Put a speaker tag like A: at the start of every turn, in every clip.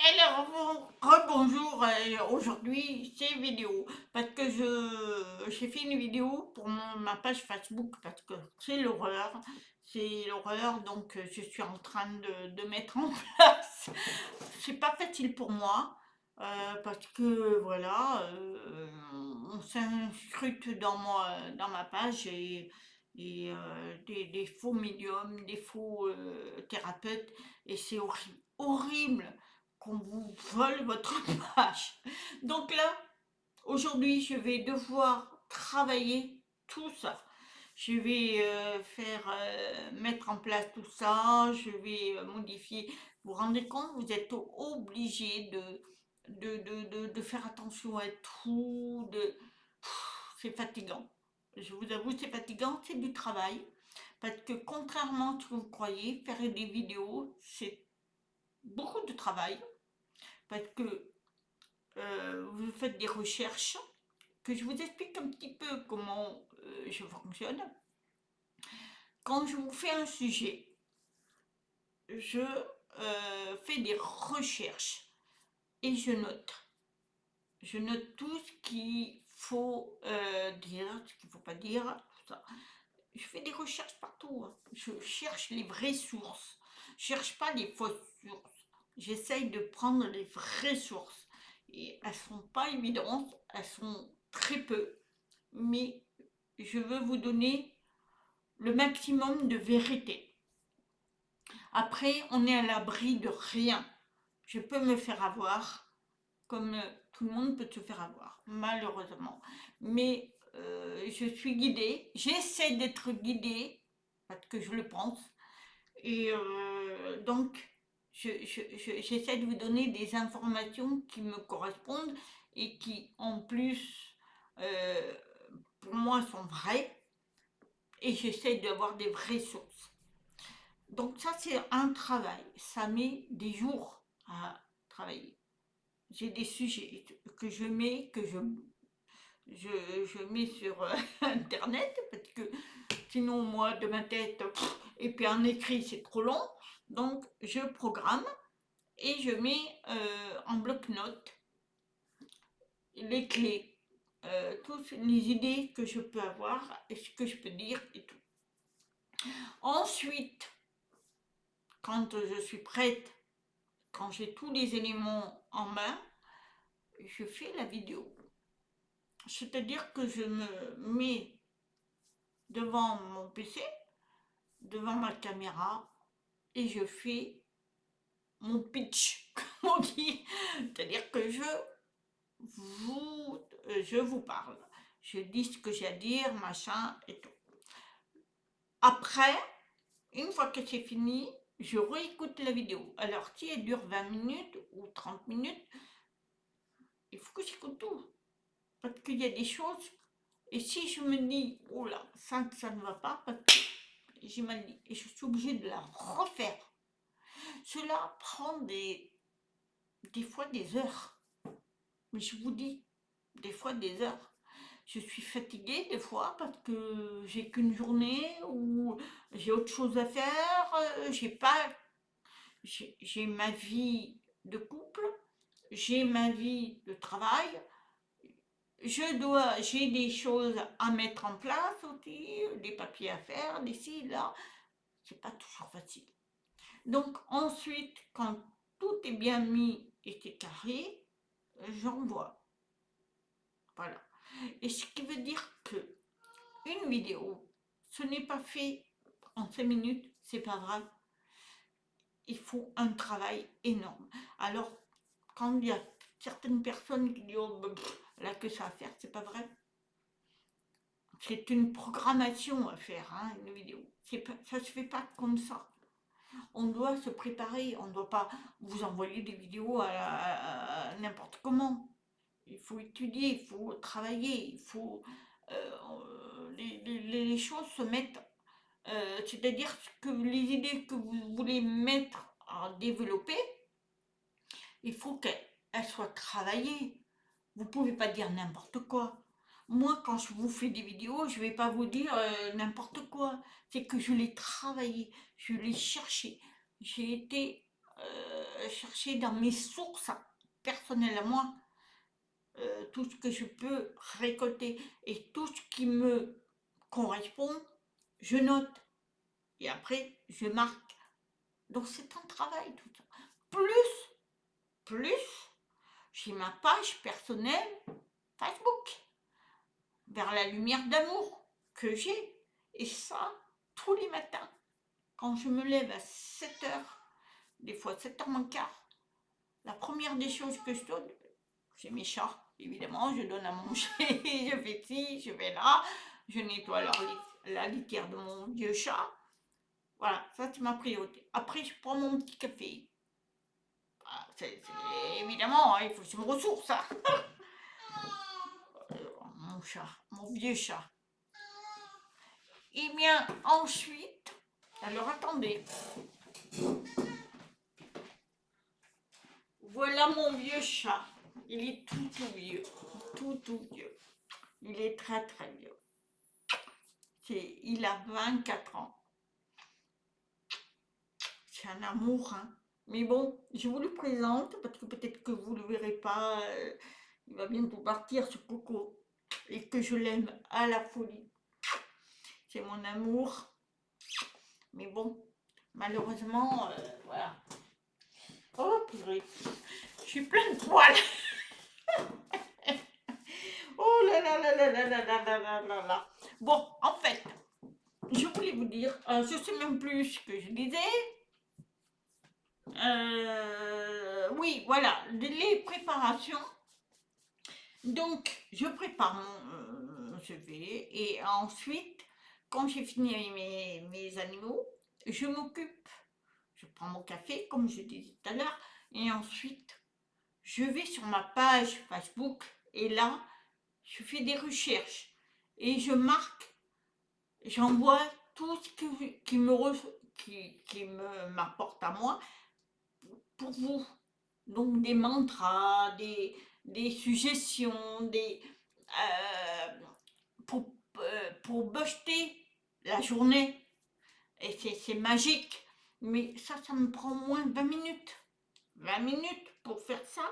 A: Alors, rebonjour, aujourd'hui c'est vidéo parce que j'ai fait une vidéo pour ma page Facebook parce que c'est l'horreur donc je suis en train de mettre en place. C'est pas facile pour moi parce que voilà, on s'inscrute dans ma page et des faux médiums, des faux thérapeutes et c'est horrible, horrible qu'on vous vole votre page. Donc là, aujourd'hui, je vais devoir travailler tout ça. Je vais mettre en place tout ça, je vais modifier. Vous vous rendez compte, vous êtes obligé de faire attention à tout. C'est fatigant. Je vous avoue, c'est fatigant, c'est du travail. Parce que contrairement à ce que vous croyez, faire des vidéos, c'est beaucoup de travail parce que vous faites des recherches, que je vous explique un petit peu comment je fonctionne. Quand je vous fais un sujet, je fais des recherches et je note. Je note tout ce qu'il faut dire, ce qu'il ne faut pas dire, tout ça. Je fais des recherches partout, hein. Je cherche les vraies sources. Je ne cherche pas les fausses sources. J'essaye de prendre les vraies sources. Et elles ne sont pas évidentes, elles sont très peu. Mais je veux vous donner le maximum de vérité. Après, on est à l'abri de rien. Je peux me faire avoir, comme tout le monde peut se faire avoir, malheureusement. Mais je suis guidée, j'essaie d'être guidée, parce que je le pense, et donc j'essaie de vous donner des informations qui me correspondent et qui, en plus, euh, pour moi, sont vraies, et j'essaie d'avoir des vraies sources. Donc ça, c'est un travail, ça met des jours à travailler. J'ai des sujets que je mets, je mets sur internet parce que sinon moi de ma tête et puis en écrit c'est trop long, donc je programme et je mets en bloc-notes les clés, toutes les idées que je peux avoir et ce que je peux dire et tout. Ensuite, quand je suis prête, quand j'ai tous les éléments en main, je fais la vidéo. C'est-à-dire que je me mets devant mon PC, devant ma caméra, et je fais mon pitch, comme on dit. C'est-à-dire que je vous parle. Je dis ce que j'ai à dire, machin et tout. Après, une fois que c'est fini, je réécoute la vidéo. Alors, si elle dure 20 minutes ou 30 minutes, il faut que j'écoute tout. Parce qu'il y a des choses, et si je me dis, oh là, ça ne va pas, parce que j'ai mal dit, et je suis obligée de la refaire. Cela prend des fois des heures. Mais je vous dis, des fois des heures. Je suis fatiguée des fois parce que j'ai qu'une journée ou j'ai autre chose à faire. J'ai pas, j'ai ma vie de couple, j'ai ma vie de travail. J'ai des choses à mettre en place aussi, des papiers à faire, d'ici, là. C'est pas toujours facile. Donc ensuite, quand tout est bien mis et c'est carré, j'envoie. Voilà. Et ce qui veut dire que une vidéo, ce n'est pas fait en 5 minutes, c'est pas vrai. Il faut un travail énorme. Alors, quand il y a certaines personnes qui disent oh, ben, là que ça à faire, c'est pas vrai. C'est une programmation à faire, hein, une vidéo. Ça se fait pas comme ça. On doit se préparer, on ne doit pas vous envoyer des vidéos à n'importe comment. Il faut étudier, il faut travailler, il faut les choses se mettent, c'est-à-dire que les idées que vous voulez mettre à développer, il faut qu'elles soient travaillées. Vous ne pouvez pas dire n'importe quoi. Moi, quand je vous fais des vidéos, je ne vais pas vous dire n'importe quoi. C'est que je l'ai travaillé, je l'ai cherché. J'ai été chercher dans mes sources personnelles à moi, tout ce que je peux récolter et tout ce qui me correspond, je note et après je marque. Donc c'est un travail tout ça. Plus, j'ai ma page personnelle Facebook, vers la lumière d'amour que j'ai. Et ça, tous les matins, quand je me lève à 7h, des fois 7h moins quart, la première des choses que je donne, c'est mes chats, évidemment, je donne à manger, je fais ci, je vais là, je nettoie la litière de mon vieux chat. Voilà, ça c'est ma priorité. Après, je prends mon petit café. Ah, évidemment, hein, il faut que je me ressource. Hein. Mon chat, mon vieux chat. Et bien ensuite, alors attendez. Voilà mon vieux chat. Il est tout vieux. Tout vieux. Il est très vieux. Il a 24 ans. C'est un amour, hein. Mais bon, je vous le présente parce que peut-être que vous ne le verrez pas. Il va bientôt partir ce coco. Et que je l'aime à la folie. C'est mon amour. Mais bon, malheureusement, voilà. Oh purée, je suis plein de poils. Oh là là là là là là là là là là. Bon, en fait, je voulais vous dire, je sais même plus ce que je disais. Oui, voilà, les préparations. Donc, je prépare mon CV et ensuite, quand j'ai fini avec mes animaux, je m'occupe. Je prends mon café, comme je disais tout à l'heure, et ensuite, je vais sur ma page Facebook et là, je fais des recherches et je marque, j'envoie tout ce qui m'apporte à moi pour vous. Donc des mantras, des suggestions, pour booster la journée. Et c'est magique. Mais ça me prend moins de 20 minutes. 20 minutes pour faire ça.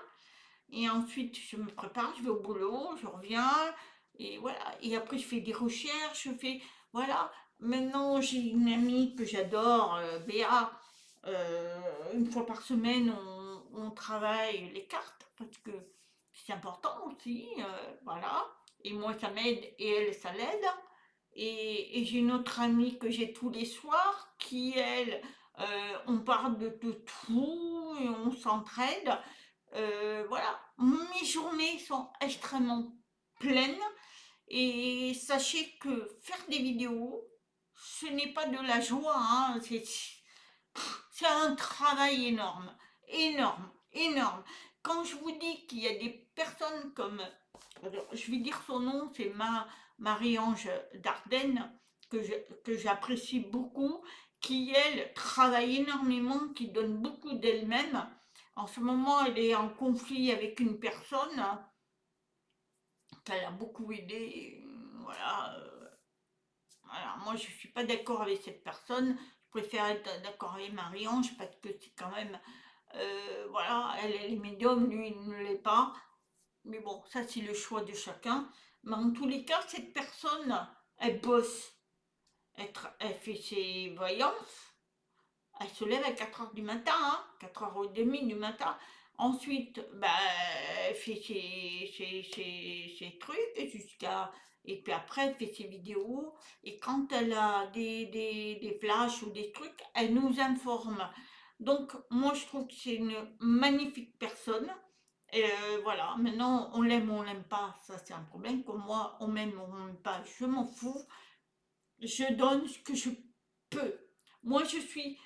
A: Et ensuite, je me prépare, je vais au boulot, je reviens, et voilà. Et après, je fais des recherches, je fais, voilà. Maintenant, j'ai une amie que j'adore, Béa. Une fois par semaine, on travaille les cartes, parce que c'est important aussi, voilà. Et moi, ça m'aide, et elle, ça l'aide. Et j'ai une autre amie que j'ai tous les soirs, qui, elle, on parle de tout, et on s'entraide. Voilà, mes journées sont extrêmement pleines et sachez que faire des vidéos, ce n'est pas de la joie, hein, c'est un travail énorme, énorme. Quand je vous dis qu'il y a des personnes comme, alors, je vais dire son nom, c'est Marie-Ange Dardenne, que j'apprécie beaucoup, qui elle travaille énormément, qui donne beaucoup d'elle-même. En ce moment, elle est en conflit avec une personne qu'elle a beaucoup aidé. Voilà, voilà. Moi, je ne suis pas d'accord avec cette personne. Je préfère être d'accord avec Marie-Ange parce que c'est quand même. Voilà, elle est médium, lui, il ne l'est pas. Mais bon, ça, c'est le choix de chacun. Mais en tous les cas, cette personne, elle bosse. Elle fait ses voyances. Elle se lève à 4h du matin, hein, 4h30 du matin. Ensuite, bah, elle fait ses trucs jusqu'à. Et puis après, elle fait ses vidéos. Et quand elle a des flashs ou des trucs, elle nous informe. Donc, moi, je trouve que c'est une magnifique personne. Et voilà, maintenant, on l'aime ou on l'aime pas, ça c'est un problème. Comme moi, on m'aime ou on m'aime pas, je m'en fous. Je donne ce que je peux. Moi, je suis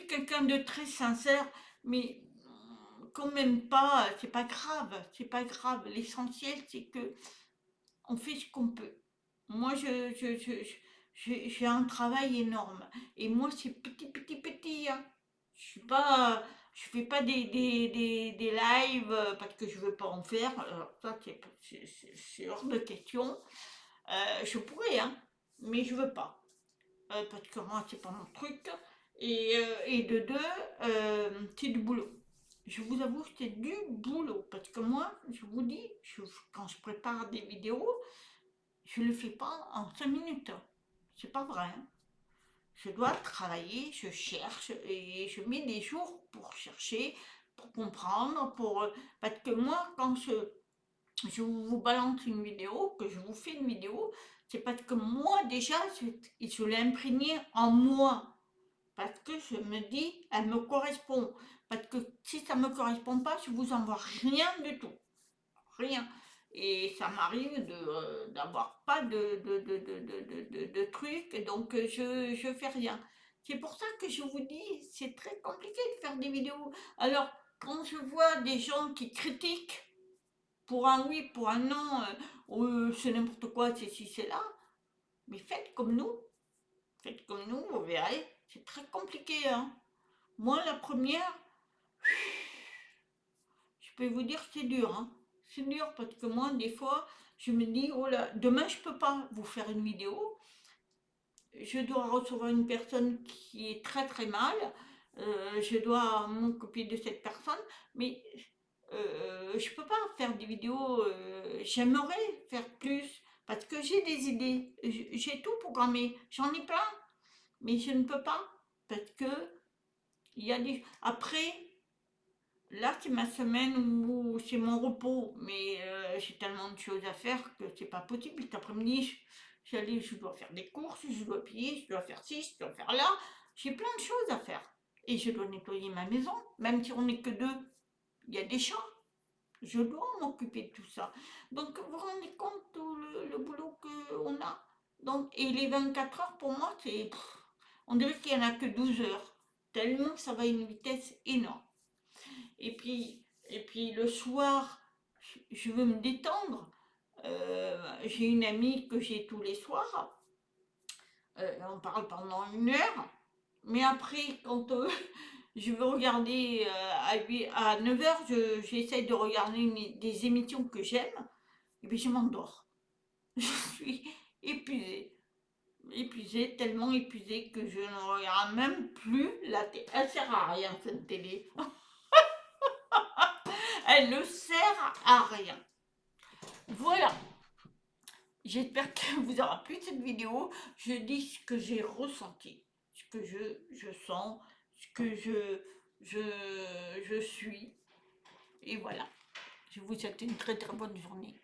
A: quelqu'un de très sincère, mais qu'on m'aime pas, c'est pas grave, c'est pas grave. L'essentiel, c'est que on fait ce qu'on peut. Moi, j'ai un travail énorme. Et moi, c'est petit, hein. Je fais pas des lives parce que je veux pas en faire. Alors, ça, c'est hors de question. Je pourrais, hein, mais je veux pas. Parce que moi, c'est pas mon truc. Et de deux, c'est du boulot. Je vous avoue, c'est du boulot. Parce que moi, je vous dis, quand je prépare des vidéos, je ne le fais pas en 5 minutes. C'est pas vrai, hein. Je dois travailler, je cherche et je mets des jours pour chercher, pour comprendre, parce que moi, quand je vous balance une vidéo, que je vous fais une vidéo, c'est parce que moi déjà, je l'ai imprégnée en moi. Parce que je me dis, elle me correspond. Parce que si ça ne me correspond pas, je vous envoie rien du tout. Rien. Et ça m'arrive d'avoir pas de trucs, donc je fais rien. C'est pour ça que je vous dis, c'est très compliqué de faire des vidéos. Alors, quand je vois des gens qui critiquent pour un oui, pour un non, c'est n'importe quoi, c'est ci, c'est là, mais faites comme nous. Faites comme nous, vous verrez. C'est très compliqué, hein. Moi, la première, je peux vous dire que c'est dur, hein. C'est dur parce que moi, des fois, je me dis, oh là, demain, je peux pas vous faire une vidéo. Je dois recevoir une personne qui est très très mal. Je dois m'occuper de cette personne, mais je peux pas faire des vidéos. J'aimerais faire plus parce que j'ai des idées. J'ai tout programmé. J'en ai plein, mais je ne peux pas parce que il y a des. Après, là, c'est ma semaine où c'est mon repos, mais j'ai tellement de choses à faire que c'est pas possible. Cet après-midi, je dois faire des courses, je dois payer, je dois faire ci, je dois faire là. J'ai plein de choses à faire. Et je dois nettoyer ma maison, même si on n'est que deux. Il y a des chats. Je dois m'occuper de tout ça. Donc, vous vous rendez compte tout le boulot qu'on a. Donc, et les 24 heures, pour moi, c'est. On dirait qu'il n'y en a que 12 heures. Tellement ça va à une vitesse énorme. Et puis le soir, je veux me détendre. J'ai une amie que j'ai tous les soirs. On parle pendant 1 heure. Mais après, quand je veux regarder à 9 heures, j'essaie de regarder des émissions que j'aime. Et puis je m'endors. Je suis épuisée. Épuisée, tellement épuisée que je ne regarde même plus la télé. Elle sert à rien cette télé. Elle ne sert à rien. Voilà, j'espère que vous aura plu cette vidéo. Je dis ce que j'ai ressenti, ce que je sens, ce que je suis. Et voilà, je vous souhaite une très très bonne journée.